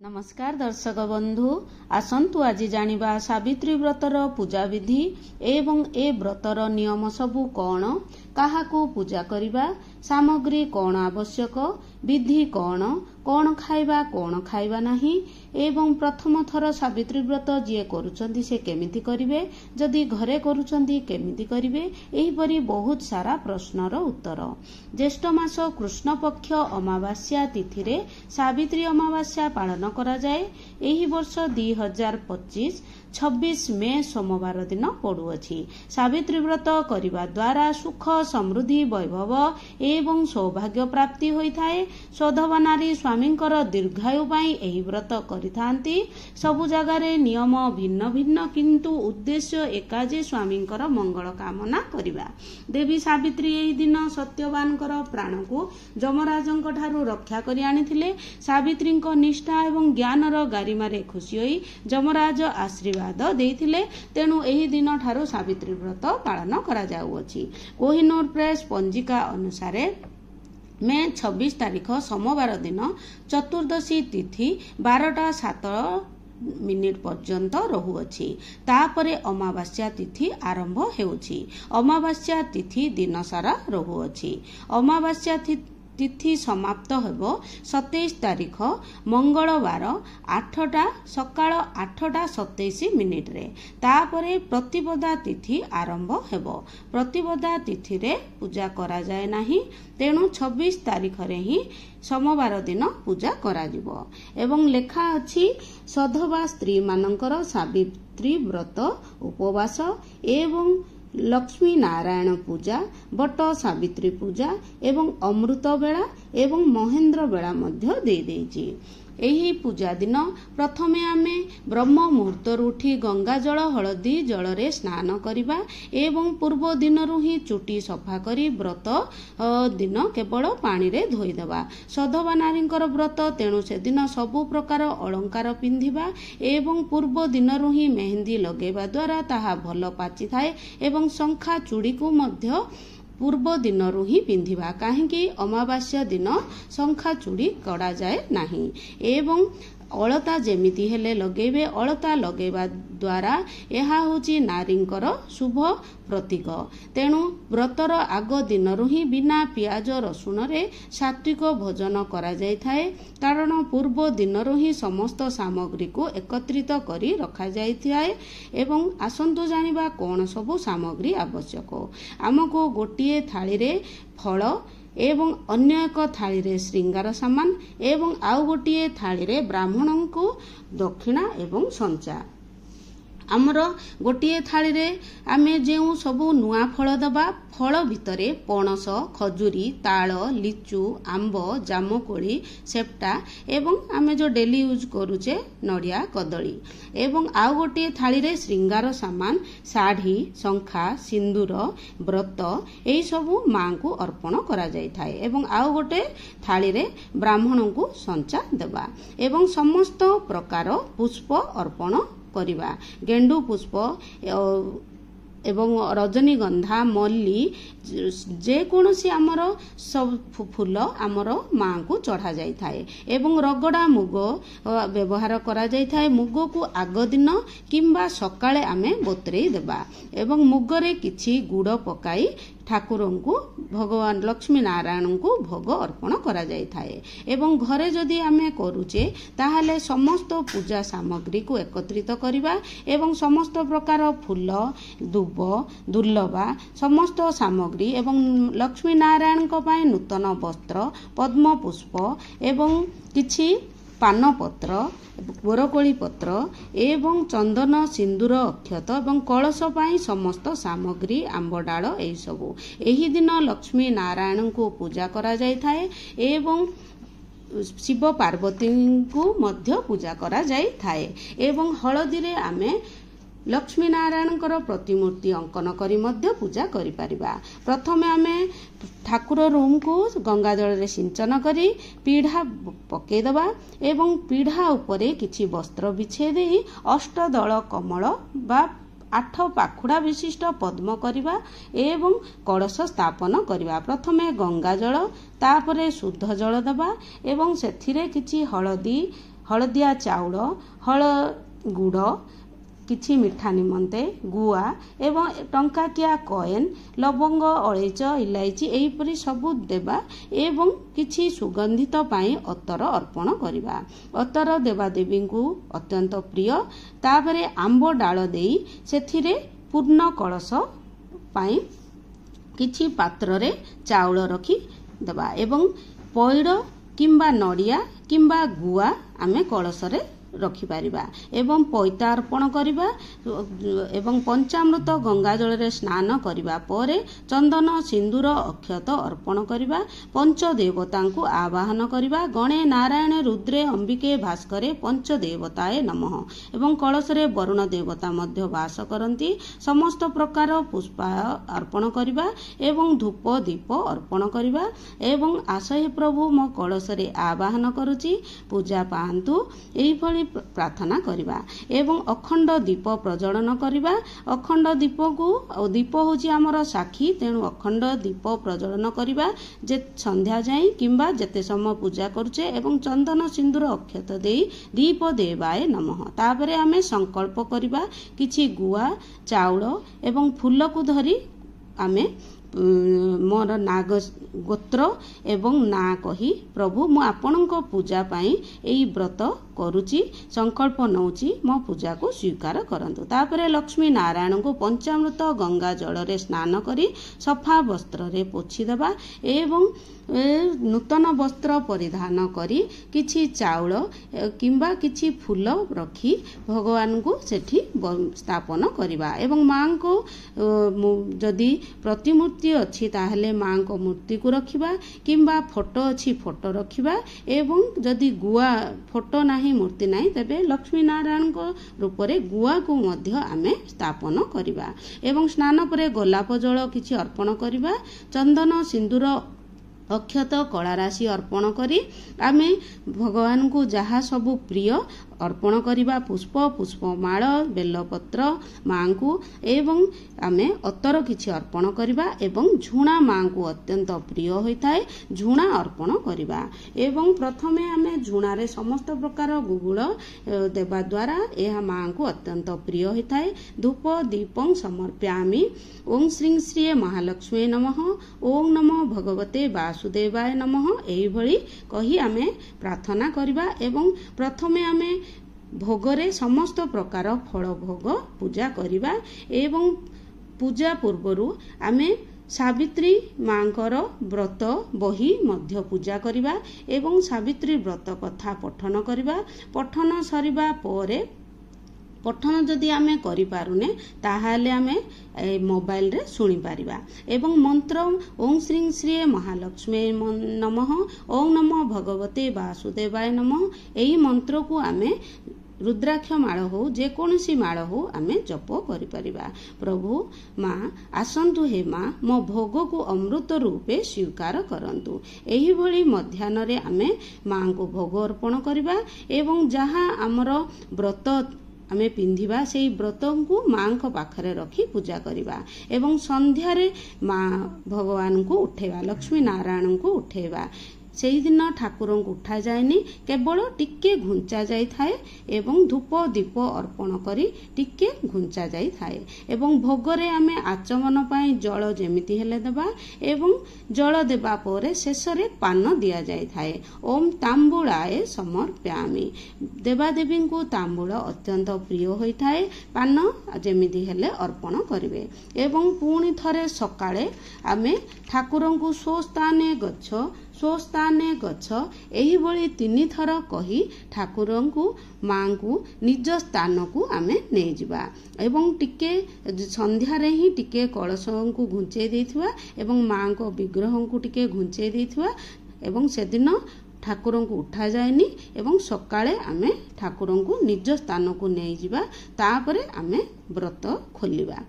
नमस्कार दर्शक बंधु आसंतु आज जानिबा सावित्री व्रतर पूजा विधि एवं ए व्रतर नियम सबु कौन काहाकू पूजा करिबा सामग्री कौन आवश्यक विधि कौन कौन खाइबा नाही एवं प्रथम थर सावित्री व्रत जे करूचंदी से केमिति करिवे जदि घरे करूचंदी केमिति करिवे एही परी बहुत सारा प्रश्नर उत्तर। ज्येष्ठ मास कृष्ण पक्ष अमावास्या तिथि रे सावित्री अमावास्या पालन करा जाए। एही वर्ष 2025 26 मे सोमवार दिन पड़ुअछि। सावित्री व्रत करिबा द्वारा सुख समृद्धि वैभव एवं सौभाग्य प्राप्ति होइथाए। सौधवा नारी स्वामींकर दीर्घायु पाई एही व्रत करिथांती। सबु जगारे नियम भिन्न भिन्न किंतु उद्देश्य एका जे स्वामींकर मंगल कामना करिबा। देवी सावित्री एही दिन सत्यवानकर प्राण को जमराजंक ठारू रक्षा करि आनिथिले। सावित्रींक निष्ठा एवं ज्ञानर गारिमारे खुशी होई जमराज आशीर्वाद देइथिले। तेणु एही दिन ठारू सावित्री व्रत पालन करा जाउअछि। कोहिनूर प्रेस पंजिका अनुसार मे 26 तारीख सोमवार दिन चतुर्दशी तिथि 12:07 पर्यंत रहुअछि। तापरे अमावास्या तिथि आरंभ हेउछि। अमावास्या तिथि दिन सारा रहुअछि। अमावास्या तिथि समाप्त हेबो 27 तारीख मंगलवार सकाळ 8:27 रे। तापरे प्रतिपदा तिथि आरंभ हेबो। प्रतिपदा तिथि रे पूजा करा जाय नाही। तेणु 26 तारीख रे ही सोमवार दिन पूजा करा जिवो। एवं लेखा अछि सधवा स्त्री मानकर सावित्री व्रत उपवास एवं लक्ष्मी नारायण पूजा बट सावित्री पूजा एवं अमृत बेला एवं महेंद्र बेला मध्य दे देइछि। एही पूजा दिन प्रथमे आमे ब्रह्म मुहूर्त उठी गंगा जल हलदी जल रे स्नान करिबा एवं पूर्व दिन ही चुटी सफा करी व्रत दिन केवल पानी रे धोई देबा। सधवा नारींकर व्रत तेणु से दिन सबु प्रकार अलंकार पिंधिबा एवं पूर्व दिन ही मेहंदी लगेबा द्वारा ताहा भल पाची थाए एवं शंखा चूड़ी को मध्य पूर्व दिन ही पिंधिबा। काहेकि अमावास्या दिन शंखा चूड़ी कड़ा जाए नाही। एवं अलता जेमिति हेले लगेबे। अलता लगेबा द्वारा यहा होची नारींकर शुभ प्रतीक। तेणु व्रतर आग दिन ही बिना पियाज रसुण रे सात्विक भोजन करा जाय थाए। कारण पूर्व दिन ही समस्त सामग्री को एकत्रित करी रखा जाय थाए। एवं आसंतु जानिबा कोन सबु सामग्री आवश्यक। आमको गोटिए थाली रे फल एवं अन्य एक थाली रे श्रृंगार सामान एवं आउ गोटिए थाली रे ब्राह्मण को दक्षिणा एवं संचा। आमर गोटिए थाली रे आमे जेउ सबु नुआ फल दबा। फल भितरे पणस खजुरी ताल लिचु आंब जामुकोली सेप्टा एवं आमे जो डेली यूज करूचे नड़िया कदली। एवं आउ गोटिए थाली रे श्रृंगार सामान साड़ी शंखा सिंदूर व्रत एई सबु मां को अर्पण करा जाय थाए। एवं आउ गोटे थाली रे ब्राह्मण को संचा देबा एवं समस्त प्रकार पुष्प अर्पण करिबा। गेंडू पुष्प एवं रजनीगंधा मल्ली जे कोनोसी आमर सब फूल आमर मां को चढ़ा जाय थाए। एवं रगड़ा मुग व्यवहार करा जाय थाए। मुग को आग दिन किंबा सकाळे आमे बतरेई देबा एवं मुगरे किछि गुड़ पकाई ठाकुर को भगवान लक्ष्मी नारायण को भोग अर्पण करा जाय थाए। एवं घरे जदि आमे करूचे ताहाले समस्त पूजा सामग्री को एकत्रित करिबा एवं समस्त प्रकार फूल दुब दुर्लभा समस्त सामग्री एवं लक्ष्मी नारायण को पाए नूतन वस्त्र पद्म पुष्प एवं किछि पान पत्र बोरकोली पत्र एवं चंदन सिंदूर अक्षत एवं कलश पाई समस्त सामग्री आंब डाल एई सबु एही दिन लक्ष्मी नारायण को पूजा करा जाय थाए। एवं शिव पार्वती को मध्य पूजा करा जाय थाए। एवं हळदी रे आमे लक्ष्मी नारायण प्रतिमूर्ति अंकन करी मध्य पूजा करि परिबा। प्रथमे आमे ठाकुर रूम को गंगा जल रे सिंचन करी पीढ़ा पके दबा एवं पीढ़ा उपरे किछि वस्त्र बिछे देई अष्टदल कमल बा 8 पाखुड़ा विशिष्ट पद्म करिबा एवं कलश स्थापन करिबा। प्रथमे गंगा जल तापरे शुद्ध जल दबा एवं सेथिरे किछि हळदी हलदिया चाउल हल गुड़ किछि मिठा निमंते गुआ एवं टंकाकिया कॉइन लवंग अलैच इलायची एहीपरि सबु देबा एवं किछि सुगंधित पाई अतर अर्पण करिबा। अतर देवादेवी को अत्यंत प्रिय। तापरे आंब डाल देई सेथिरे पूर्ण कलश पाई किछि पात्र रे चाउल रखी देबा एवं पैड़ किंबा नड़िया किंबा गुआ आमे कलश रे रखिपारिबा एवं पैता अर्पण करिबा एवं पंचामृत गंगा जल रे स्नान करिबा परे चंदन सिंदूर अक्षत अर्पण करिबा। पंच देवता को आवाहन करिबा। गणे नारायण रुद्रे अंबिके भास्करे पंच देवताए नमः एवं कलश रे वरुण देवता मध्य वास करंती। समस्त प्रकार पुष्प अर्पण करिबा एवं धूप दीप अर्पण करिबा एवं आशय प्रभु मो कलश रे आवाहन करूची पूजा पांतु एही प्रार्थना करिबा एवं अखंड दीप प्रज्वलन करिबा। अखंड दीप को दीप होची हमर साक्षी तेणु अखंड दीप प्रज्वलन करिबा जे संध्या जाई किंबा जेते समय पूजा करूचे एवं चंदन सिंदूर अक्षत देई दीप देवाय नमः। तापरे आमे संकल्प करिबा किछि गुआ चाउल एवं फूल को धरी आमे मोर नाग गोत्र एवं ना कही प्रभु मु आपणक पूजा पाई एई व्रत करूची संकल्प नौची मो पूजा को स्वीकार करंतु। तापरे लक्ष्मी नारायण को पंचामृत गंगा जल रे स्नान करी सफा वस्त्र रे पोछि देबा एवं नूतन वस्त्र परिधान करी किछि चाउल किंबा किछि फूल रखी भगवान को सेठी स्थापन करिबा एवं मां को जदि प्रतिमूर्ति अछि ताहले मां को मूर्ति को रखिबा किंबा फोटो अछि फोटो रखिबा एवं जदि गुआ फोटो नाही मूर्ति नाही तबे लक्ष्मी नारायण को रूप रे गुआ को मध्य आमे स्थापन करिबा एवं स्नान परे गोलाप जल किछि अर्पण करिबा। चंदन सिंदूर अक्षत कला राशि अर्पण करी आमे भगवान को जहा सबु प्रिय अर्पण करिबा पुष्प पुष्पमाळ बेलपत्र मां को एवं आमे अतर किछि अर्पण करिबा एवं झुणा मां को अत्यंत प्रिय होइताय झुणा अर्पण करिबा एवं प्रथमे आमे झुणा रे समस्त प्रकार गुगुल देबा द्वारा एहा मां को अत्यंत प्रिय होइताय। धूप दीपं समर्पयामि। ओम श्री श्री महालक्ष्मी नमः। ओम नमो भगवते वासुदेवाय नमः एही भଳି कही आमे प्रार्थना करिबा एवं प्रथमे आमे भोगरे समस्त प्रकार फल भोग पूजा करिबा एवं पूजा पूर्वरु आमे सावित्री मांकर व्रत बही मध्य पूजा करिबा एवं सावित्री व्रत कथा पठन करिबा। पठन सरिबा परे पठन जदि आमे करि पारुने ताहाले आमे मोबाइल रे सुनी पारिबा एवं मंत्र ओम श्री श्री महालक्ष्मी नमः ओम नमो भगवते वासुदेवाय नमः एही मंत्र को आमे रुद्राक्ष माळ हो जे कोनसी माळ हो आमे जप करि परिबा। प्रभु मां आसंतु हे मां मो भोग को अमृत रूपे स्वीकार करंतु। एही भଳି मध्यान रे आमे मां को भोग अर्पण करिबा एवं जहा हमर व्रत आमे पिंधिबा सेई व्रत को मां को पाखरे रखी पूजा करिबा एवं संध्या रे मां भगवान को उठेबा लक्ष्मी नारायण को उठेबा। सेही दिन ठाकुर को उठा जाएनी केवल टिके घुंचा जाई थाए एवं धूप दीप अर्पण करी टिके घुंचा जाई थाए एवं भोगरे आमे आचमन पाई जल जेमिति हेले देबा एवं जल देबा परे शेष रे पान दिया जाई थाए। ओम तांबुलाए समर्पयामि। देवादेवी को तांबुल अत्यंत प्रिय होई थाए पान जेमिति हेले अर्पण करिवे एवं पुणी थरे सकाळे आमे ठाकुर को स्वस्थाने गच्छ स्वस्थाने गच्छ एही भଳି 3 थर कही ठाकुर को मां को निज स्थान को आमे नै जिबा एवं टिके संध्या रे ही टिके कलश को घुंचे देथिबा एवं मां को विग्रह को टिके घुंचे देथिबा एवं सेदिन ठाकुर को उठा जाएनी एवं सकाळे आमे ठाकुर को निज स्थान को नै जिबा तापरे आमे व्रत खोलिबा।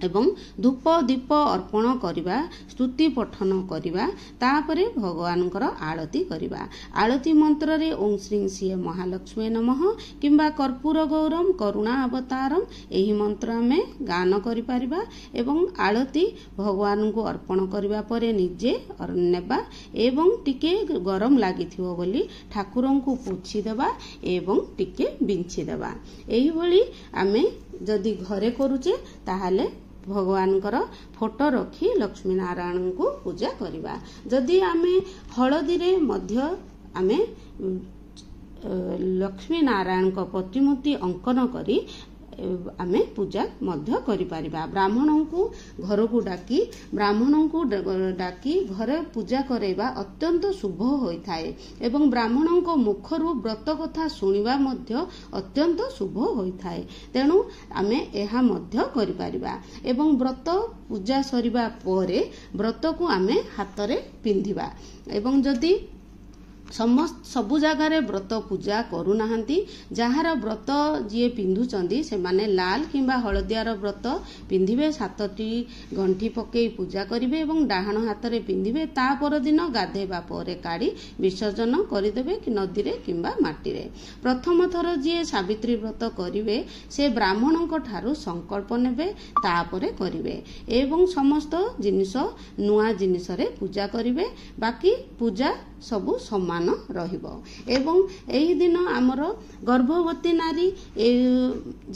ଏବଂ ଧୂପ ଦୀପ ଅର୍ପଣ କରିବା, ସ୍ତୁତି ପଠନ କରିବା, ତାପରେ ଭଗବାନଙ୍କର ଆଳତି କରିବା। ଆଳତି ମନ୍ତ୍ରରେ ଓଁ ଶ୍ରୀ ସିଏ ମହାଲକ୍ଷ୍ମୀ ନମଃ କିମ୍ବା କର୍ପୂର ଗୌରମ କରୁଣା ଅବତାରମ ଏହି ମନ୍ତ୍ର ଆମେ ଗାନ କରିପାରିବା ଏବଂ ଆଳତି ଭଗବାନଙ୍କୁ ଅର୍ପଣ କରିବା ପରେ ନିଜେ ନେବା ଏବଂ ଟିକେ ଗରମ ଲାଗିଥିବ ବୋଲି ଠାକୁରଙ୍କୁ ପୋଛିଦେବା ଏବଂ ଟିକେ ବିଞ୍ଚିଦେବା। ଏହିଭଳି ଆମେ ଯଦି ଘରେ କରୁଛେ ତାହେଲେ ଭଗବାନଙ୍କର ଫଟୋ ରଖି ଲକ୍ଷ୍ମୀ ନାରାୟଣଙ୍କୁ ପୂଜା କରିବା। ଯଦି ଆମେ ହଳଦୀରେ ମଧ୍ୟ ଆମେ ଲକ୍ଷ୍ମୀ ନାରାୟଣଙ୍କ ପ୍ରତିମୂର୍ତ୍ତି ଅଙ୍କନ କରି ଆମେ ପୂଜା ମଧ୍ୟ କରିପାରିବା। ବ୍ରାହ୍ମଣଙ୍କୁ ଘରକୁ ଡାକି ଘରେ ପୂଜା କରାଇବା ଅତ୍ୟନ୍ତ ଶୁଭ ହୋଇଥାଏ ଏବଂ ବ୍ରାହ୍ମଣଙ୍କ ମୁଖରୁ ବ୍ରତ କଥା ଶୁଣିବା ମଧ୍ୟ ଅତ୍ୟନ୍ତ ଶୁଭ ହୋଇଥାଏ। ତେଣୁ ଆମେ ଏହା ମଧ୍ୟ କରିପାରିବା ଏବଂ ବ୍ରତ ପୂଜା ସରିବା ପରେ ବ୍ରତକୁ ଆମେ ହାତରେ ପିନ୍ଧିବା ଏବଂ ଯଦି ସବୁ ଜାଗାରେ ବ୍ରତ ପୂଜା କରୁନାହାନ୍ତି, ଯାହାର ବ୍ରତ ଯିଏ ପିନ୍ଧୁଛନ୍ତି ସେମାନେ ଲାଲ କିମ୍ବା ହଳଦିଆର ବ୍ରତ ପିନ୍ଧିବେ, 7ଟି ଗଣ୍ଠି ପକେଇ ପୂଜା କରିବେ ଏବଂ ଡାହାଣ ହାତରେ ପିନ୍ଧିବେ। ତା ପରଦିନ ଗାଧେଇବା ପରେ କାଢି ବିସର୍ଜନ କରିଦେବେ ନଦୀରେ କିମ୍ବା ମାଟିରେ। ପ୍ରଥମ ଥର ଯିଏ ସାବିତ୍ରୀ ବ୍ରତ କରିବେ ସେ ବ୍ରାହ୍ମଣଙ୍କ ଠାରୁ ସଂକଳ୍ପ ନେବେ, ତାପରେ କରିବେ ଏବଂ ସମସ୍ତ ଜିନିଷ ନୂଆ ଜିନିଷରେ ପୂଜା କରିବେ। ବାକି ପୂଜା ସବୁ ସମାନ ରହିବ ଏବଂ ଏହି ଦିନ ଆମର ଗର୍ଭବତୀ ନାରୀ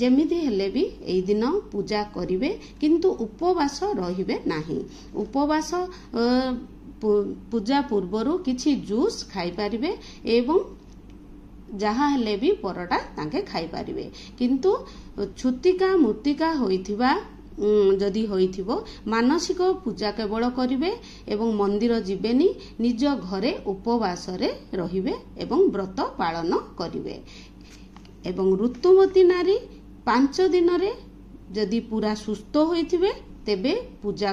ଯେମିତି ହେଲେ ବି ଏହି ଦିନ ପୂଜା କରିବେ, କିନ୍ତୁ ଉପବାସ ରହିବେ ନାହିଁ। ଉପବାସ ପୂଜା ପୂର୍ବରୁ କିଛି ଜୁସ୍ ଖାଇପାରିବେ ଏବଂ ଯାହା ହେଲେ ବି ପରଟା ତାଙ୍କେ ଖାଇପାରିବେ, କିନ୍ତୁ ଛୁତିକା ମୃତ୍ତିକା ହୋଇଥିବା ଯଦି ହୋଇଥିବ ମାନସିକ ପୂଜା କେବଳ କରିବେ ଏବଂ ମନ୍ଦିର ଯିବେନି, ନିଜ ଘରେ ଉପବାସରେ ରହିବେ ଏବଂ ବ୍ରତ ପାଳନ କରିବେ। ଏବଂ ଋତୁମତୀ ନାରୀ 5 ଦିନରେ ଯଦି ପୁରା ସୁସ୍ଥ ହୋଇଥିବେ ତେବେ ପୂଜା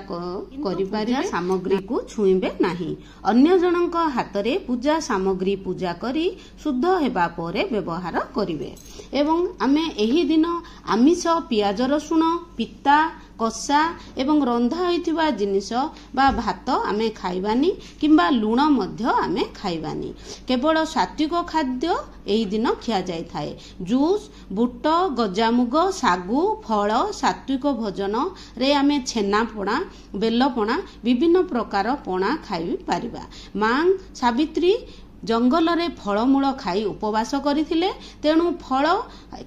କରିପାରିବେ, ସାମଗ୍ରୀକୁ ଛୁଇଁବେ ନାହିଁ। ଅନ୍ୟ ଜଣଙ୍କ ହାତରେ ପୂଜା ସାମଗ୍ରୀ ପୂଜା କରି ଶୁଦ୍ଧ ହେବା ପରେ ବ୍ୟବହାର କରିବେ ଏବଂ ଆମେ ଏହି ଦିନ ଆମିଷ, ପିଆଜ ରସୁଣ, ପିତା, କଷା ଏବଂ ରନ୍ଧା ହୋଇଥିବା ଜିନିଷ ବା ଭାତ ଆମେ ଖାଇବାନି କିମ୍ବା ଲୁଣ ମଧ୍ୟ ଆମେ ଖାଇବାନି। କେବଳ ସାତ୍ୱିକ ଖାଦ୍ୟ ଏହି ଦିନ ଖିଆଯାଇଥାଏ। ଜୁସ୍, ବୁଟ, ଗଜାମୁଗ, ଶାଗୁ, ଫଳ, ସାତ୍ୱିକ ଭୋଜନରେ ଆମେ ଛେନା ପଣା, ବେଲ ପଣା, ବିଭିନ୍ନ ପ୍ରକାର ପଣା ଖାଇପାରିବା। ମା ସାବିତ୍ରୀ ଜଙ୍ଗଲରେ ଫଳମୂଳ ଖାଇ ଉପବାସ କରିଥିଲେ, ତେଣୁ ଫଳ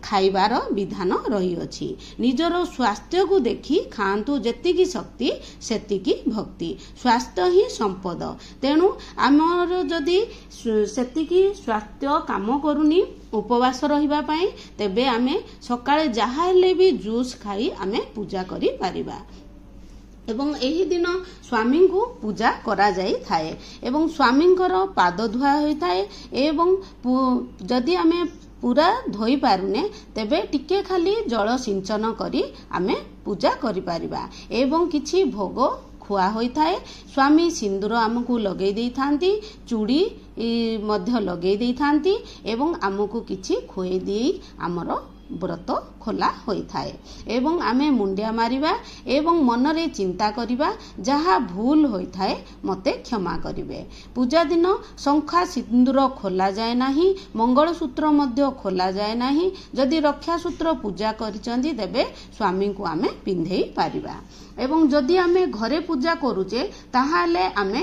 ଖାଇବାର ବିଧାନ ରହିଅଛି। ନିଜର ସ୍ୱାସ୍ଥ୍ୟକୁ ଦେଖି ଖାଆନ୍ତୁ, ଯେତିକି ଶକ୍ତି ସେତିକି ଭକ୍ତି। ସ୍ୱାସ୍ଥ୍ୟ ହିଁ ସମ୍ପଦ। ତେଣୁ ଆମର ଯଦି ସେତିକି ସ୍ୱାସ୍ଥ୍ୟ କାମ କରୁନି ଉପବାସ ରହିବା ପାଇଁ, ତେବେ ଆମେ ସକାଳେ ଯାହା ହେଲେ ବି ଜୁସ୍ ଖାଇ ଆମେ ପୂଜା କରିପାରିବା। ଏବଂ ଏହି ଦିନ ସ୍ୱାମୀଙ୍କୁ ପୂଜା କରାଯାଇଥାଏ ଏବଂ ସ୍ୱାମୀଙ୍କର ପାଦ ଧୁଆ ହୋଇଥାଏ ଏବଂ ଯଦି ଆମେ ପୁରା ଧୋଇ ପାରୁନେ ତେବେ ଟିକେ ଖାଲି ଜଳ ସିଞ୍ଚନ କରି ଆମେ ପୂଜା କରିପାରିବା ଏବଂ କିଛି ଭୋଗ ଖୁଆ ହୋଇଥାଏ। ସ୍ୱାମୀ ସିନ୍ଦୁର ଆମକୁ ଲଗେଇ ଦେଇଥାନ୍ତି, ଚୁଡ଼ି ମଧ୍ୟ ଲଗେଇ ଦେଇଥାନ୍ତି ଏବଂ ଆମକୁ କିଛି ଖୁଆଇ ଦେଇ ଆମର ବ୍ରତ ଖୋଲା ହୋଇଥାଏ ଏବଂ ଆମେ ମୁଣ୍ଡିଆ ମାରିବା ଏବଂ ମନରେ ଚିନ୍ତା କରିବା, ଯାହା ଭୁଲ ହୋଇଥାଏ ମୋତେ କ୍ଷମା କରିବେ। ପୂଜା ଦିନ ଶଙ୍ଖା ସିନ୍ଦୁର ଖୋଲାଯାଏ ନାହିଁ, ମଙ୍ଗଳସୂତ୍ର ମଧ୍ୟ ଖୋଲାଯାଏ ନାହିଁ। ଯଦି ରକ୍ଷାସୂତ୍ର ପୂଜା କରିଛନ୍ତି ତେବେ ସ୍ୱାମୀଙ୍କୁ ଆମେ ପିନ୍ଧେଇ ପାରିବା ଏବଂ ଯଦି ଆମେ ଘରେ ପୂଜା କରୁଛେ ତାହେଲେ ଆମେ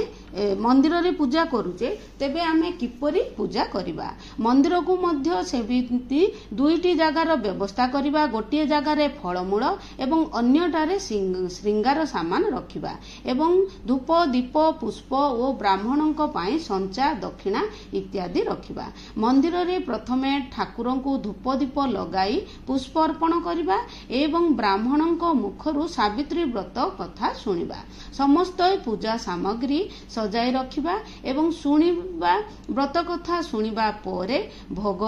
ମନ୍ଦିରରେ ପୂଜା କରୁଛେ, ତେବେ ଆମେ କିପରି ପୂଜା କରିବା? ମନ୍ଦିରକୁ ମଧ୍ୟ ସେମିତି 2ଟି ଜାଗାର ବ୍ୟବସ୍ଥା କରିବା। ଗୋଟିଏ ଜାଗାରେ ଫଳମୂଳ ଏବଂ ଅନ୍ୟଟାରେ ଶୃଙ୍ଗାର ସାମାନ ରଖିବା ଏବଂ ଧୂପ, ଦୀପ, ପୁଷ୍ପ ଓ ବ୍ରାହ୍ମଣଙ୍କ ପାଇଁ ସଞ୍ଚା ଦକ୍ଷିଣା ଇତ୍ୟାଦି ରଖିବା। ମନ୍ଦିରରେ ପ୍ରଥମେ ଠାକୁରଙ୍କୁ ଧୂପ ଦୀପ ଲଗାଇ ପୁଷ୍ପ ଅର୍ପଣ କରିବା ଏବଂ ବ୍ରାହ୍ମଣଙ୍କ ମୁଖରୁ ସାବିତ୍ରୀ ବ୍ରତ କଥା ଶୁଣିବା। ସମସ୍ତ ପୂଜା ସାମଗ୍ରୀ ସଜାଇ ରଖିବା ଏବଂ ଶୁଣିବା। ବ୍ରତ କଥା ଶୁଣିବା ପରେ ଭୋଗ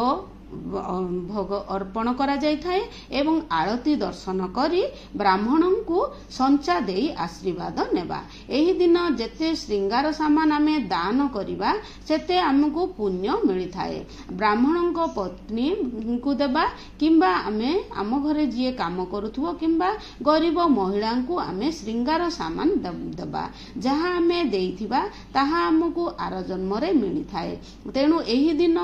ଭୋଗ ଅର୍ପଣ କରାଯାଇଥାଏ ଏବଂ ଆଳତି ଦର୍ଶନ କରି ବ୍ରାହ୍ମଣଙ୍କୁ ସଞ୍ଚା ଦେଇ ଆଶୀର୍ବାଦ ନେବା। ଏହି ଦିନ ଯେତେ ଶ୍ରୀଙ୍ଗାର ସାମାନ ଆମେ ଦାନ କରିବା ସେତେ ଆମକୁ ପୁଣ୍ୟ ମିଳିଥାଏ। ବ୍ରାହ୍ମଣଙ୍କ ପତ୍ନୀଙ୍କୁ ଦେବା କିମ୍ବା ଆମେ ଆମ ଘରେ ଯିଏ କାମ କରୁଥିବ କିମ୍ବା ଗରିବ ମହିଳାଙ୍କୁ ଆମେ ଶ୍ରୀଙ୍ଗାର ସାମାନ ଦେବା। ଯାହା ଆମେ ଦେଇଥିବା ତାହା ଆମକୁ ଆର ଜନ୍ମରେ ମିଳିଥାଏ। ତେଣୁ ଏହି ଦିନ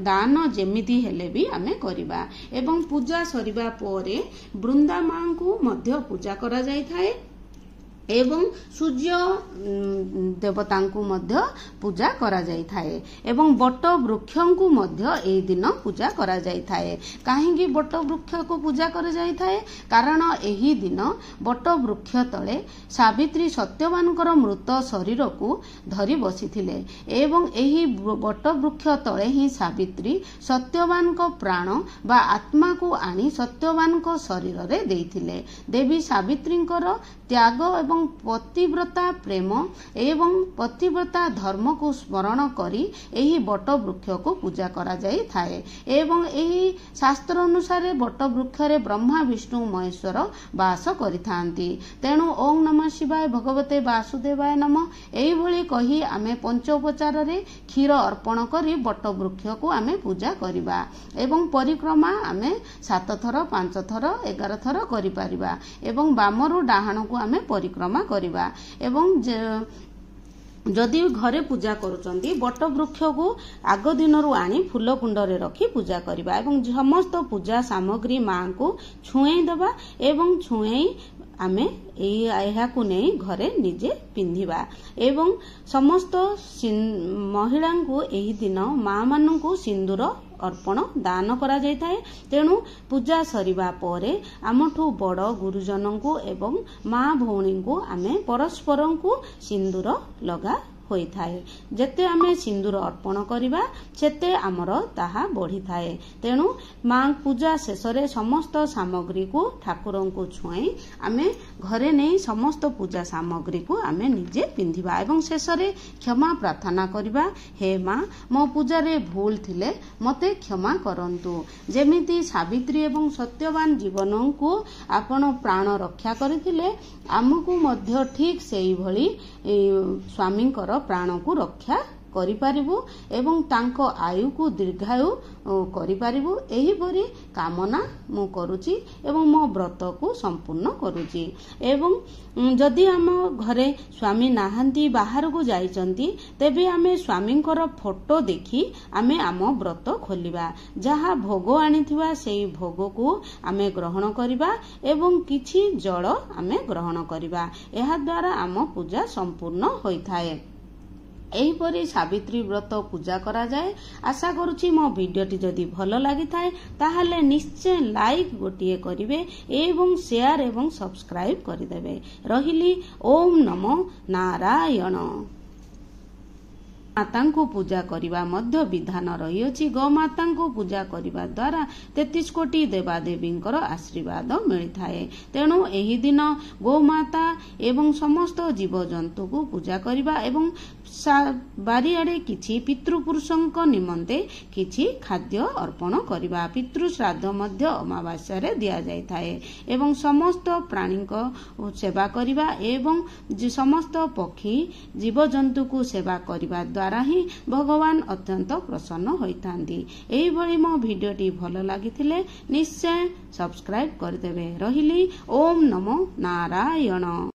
ଦାନ ଯେମିତି ହେଲେ ବି ଆମେ କରିବା। ଏବଂ ପୂଜା ସରିବା ପରେ ବୃନ୍ଦା ମାଙ୍କୁ ମଧ୍ୟ ପୂଜା କରାଯାଇଥାଏ ଏବଂ ସୂର୍ଯ୍ୟ ଦେବତାଙ୍କୁ ମଧ୍ୟ ପୂଜା କରାଯାଇଥାଏ ଏବଂ ବଟ ବୃକ୍ଷଙ୍କୁ ମଧ୍ୟ ଏହି ଦିନ ପୂଜା କରାଯାଇଥାଏ। କାହିଁକି ବଟ ବୃକ୍ଷକୁ ପୂଜା କରାଯାଇଥାଏ? କାରଣ ଏହି ଦିନ ବଟ ବୃକ୍ଷ ତଳେ ସାବିତ୍ରୀ ସତ୍ୟବାନଙ୍କର ମୃତ ଶରୀରକୁ ଧରି ବସିଥିଲେ ଏବଂ ଏହି ବଟ ବୃକ୍ଷ ତଳେ ହିଁ ସାବିତ୍ରୀ ସତ୍ୟବାନଙ୍କ ପ୍ରାଣ ବା ଆତ୍ମାକୁ ଆଣି ସତ୍ୟବାନଙ୍କ ଶରୀରରେ ଦେଇଥିଲେ। ଦେବୀ ସାବିତ୍ରୀଙ୍କର ତ୍ୟାଗ ଏବଂ ପତିବ୍ରତା ପ୍ରେମ ଏବଂ ପତିବ୍ରତା ଧର୍ମକୁ ସ୍ମରଣ କରି ଏହି ବଟ ବୃକ୍ଷକୁ ପୂଜା କରାଯାଇଥାଏ ଏବଂ ଏହି ଶାସ୍ତ୍ର ଅନୁସାରେ ବଟ ବୃକ୍ଷରେ ବ୍ରହ୍ମା ବିଷ୍ଣୁ ମହେଶ୍ୱର ବାସ କରିଥାନ୍ତି। ତେଣୁ ଓಂ ନମଃ ଶିବାୟ ଭଗବତେ ବାସୁଦେବାୟ ନମଃ ଏହିଭଳି କହି ଆମେ ପଞ୍ଚୋପଚାରରେ କ୍ଷୀର ଅର୍ପଣ କରି ବଟ ବୃକ୍ଷକୁ ଆମେ ପୂଜା କରିବା ଏବଂ ପରିକ୍ରମା ଆମେ 7 ଥର 5 ଥର 11 ଥର କରିପାରିବା ଏବଂ ବାମରୁ ଡାହାଣକୁ ଆମେ ପରିକ୍ରମା କରିବା। ଏବଂ ଯଦି ଘରେ ପୂଜା କରୁଛନ୍ତି ବଟ ବୃକ୍ଷକୁ ଆଗ ଦିନରୁ ଆଣି ଫୁଲ କୁଣ୍ଡରେ ରଖି ପୂଜା କରିବା ଏବଂ ସମସ୍ତ ପୂଜା ସାମଗ୍ରୀ ମାଙ୍କୁ ଛୁଏଁ ଦେବା ଏବଂ ଛୁଏଁ ଆମେ ଏହାକୁ ନେଇ ଘରେ ନିଜେ ପିନ୍ଧିବା ଏବଂ ସମସ୍ତ ମହିଳାଙ୍କୁ ଏହି ଦିନ ମା ମାନଙ୍କୁ ସିନ୍ଦୁର ଅର୍ପଣ ଦାନ କରାଯାଇଥାଏ। ତେଣୁ ପୂଜା ସରିବା ପରେ ଆମଠୁ ବଡ଼ ଗୁରୁଜନଙ୍କୁ ଏବଂ ମା ଭଉଣୀଙ୍କୁ ଆମେ ପରସ୍ପରଙ୍କୁ ସିନ୍ଦୁର ଲଗା ହୋଇଥାଏ। ଯେତେ ଆମେ ସିନ୍ଦୁର ଅର୍ପଣ କରିବା ସେତେ ଆମର ତାହା ବଢ଼ିଥାଏ। ତେଣୁ ମା ପୂଜା ଶେଷରେ ସମସ୍ତ ସାମଗ୍ରୀକୁ ଠାକୁରଙ୍କୁ ଛୁଆଇ ଆମେ ଘରେ ନେଇ ସମସ୍ତ ପୂଜା ସାମଗ୍ରୀକୁ ଆମେ ନିଜେ ପିନ୍ଧିବା ଏବଂ ଶେଷରେ କ୍ଷମା ପ୍ରାର୍ଥନା କରିବା, ହେ ମା ମୋ ପୂଜାରେ ଭୁଲ ଥିଲେ ମୋତେ କ୍ଷମା କରନ୍ତୁ। ଯେମିତି ସାବିତ୍ରୀ ଏବଂ ସତ୍ୟବାନ ଜୀବନଙ୍କୁ ଆପଣ ପ୍ରାଣ ରକ୍ଷା କରିଥିଲେ ଆମକୁ ମଧ୍ୟ ଠିକ୍ ସେଇଭଳି ସ୍ୱାମୀଙ୍କର ପ୍ରାଣକୁ ରକ୍ଷା କରିପାରିବୁ ଏବଂ ତାଙ୍କ ଆୟୁକୁ ଦୀର୍ଘାୟୁ କରିପାରିବୁ ଏହିପରି କାମନା ମୁଁ କରୁଛି ଏବଂ ମୋ ବ୍ରତକୁ ସମ୍ପୂର୍ଣ୍ଣ କରୁଛି। ଏବଂ ଯଦି ଆମ ଘରେ ସ୍ୱାମୀ ନାହାନ୍ତି ବାହାରକୁ ଯାଇଛନ୍ତି ତେବେ ଆମେ ସ୍ୱାମୀଙ୍କର ଫଟୋ ଦେଖି ଆମେ ଆମ ବ୍ରତ ଖୋଲିବା। ଯାହା ଭୋଗ ଆଣିଥିବା ସେହି ଭୋଗକୁ ଆମେ ଗ୍ରହଣ କରିବା ଏବଂ କିଛି ଜଳ ଆମେ ଗ୍ରହଣ କରିବା। ଏହାଦ୍ୱାରା ଆମ ପୂଜା ସମ୍ପୂର୍ଣ୍ଣ ହୋଇଥାଏ। ଏହିପରି ସାବିତ୍ରୀ ବ୍ରତ ପୂଜା କରାଯାଏ। ଆଶା କରୁଛି ମୋ ଭିଡ଼ିଓଟି ଯଦି ଭଲ ଲାଗିଥାଏ ତାହେଲେ ନିଶ୍ଚୟ ଲାଇକ୍ ଗୋଟିଏ କରିବେ ଏବଂ ସେୟାର ଏବଂ ସବସ୍କ୍ରାଇବ କରିଦେବେ। ରହିଲି ଓಂ ନମୋ ନାରାୟଣ। ମାତାଙ୍କୁ ପୂଜା କରିବା ମଧ୍ୟ ବିଧାନ ରହିଅଛି। ଗୋମାତାଙ୍କୁ ପୂଜା କରିବା ଦ୍ୱାରା 33 କୋଟି ଦେବାଦେବୀଙ୍କର ଆଶୀର୍ବାଦ ମିଳିଥାଏ। ତେଣୁ ଏହି ଦିନ ଗୋମାତା ଏବଂ ସମସ୍ତ ଜୀବଜନ୍ତୁଙ୍କୁ ପୂଜା କରିବା ଏବଂ ବାରିଆଡ଼େ କିଛି ପିତୃପୁରୁଷଙ୍କ ନିମନ୍ତେ କିଛି ଖାଦ୍ୟ ଅର୍ପଣ କରିବା। ପିତୃ ଶ୍ରାଦ୍ଧ ମଧ୍ୟ ଅମାବାସ୍ୟାରେ ଦିଆଯାଇଥାଏ ଏବଂ ସମସ୍ତ ପ୍ରାଣୀଙ୍କ ସେବା କରିବା ଏବଂ ସମସ୍ତ ପକ୍ଷୀ ଜୀବଜନ୍ତୁକୁ ସେବା କରିବା ଦ୍ୱାରା ହିଁ ଭଗବାନ ଅତ୍ୟନ୍ତ ପ୍ରସନ୍ନ ହୋଇଥାନ୍ତି। ଏହିଭଳି ମୋ ଭିଡ଼ିଓଟି ଭଲ ଲାଗିଥିଲେ ନିଶ୍ଚୟ ସବସ୍କ୍ରାଇବ କରିଦେବେ। ରହିଲି ଓಂ ନମୋ ନାରାୟଣ।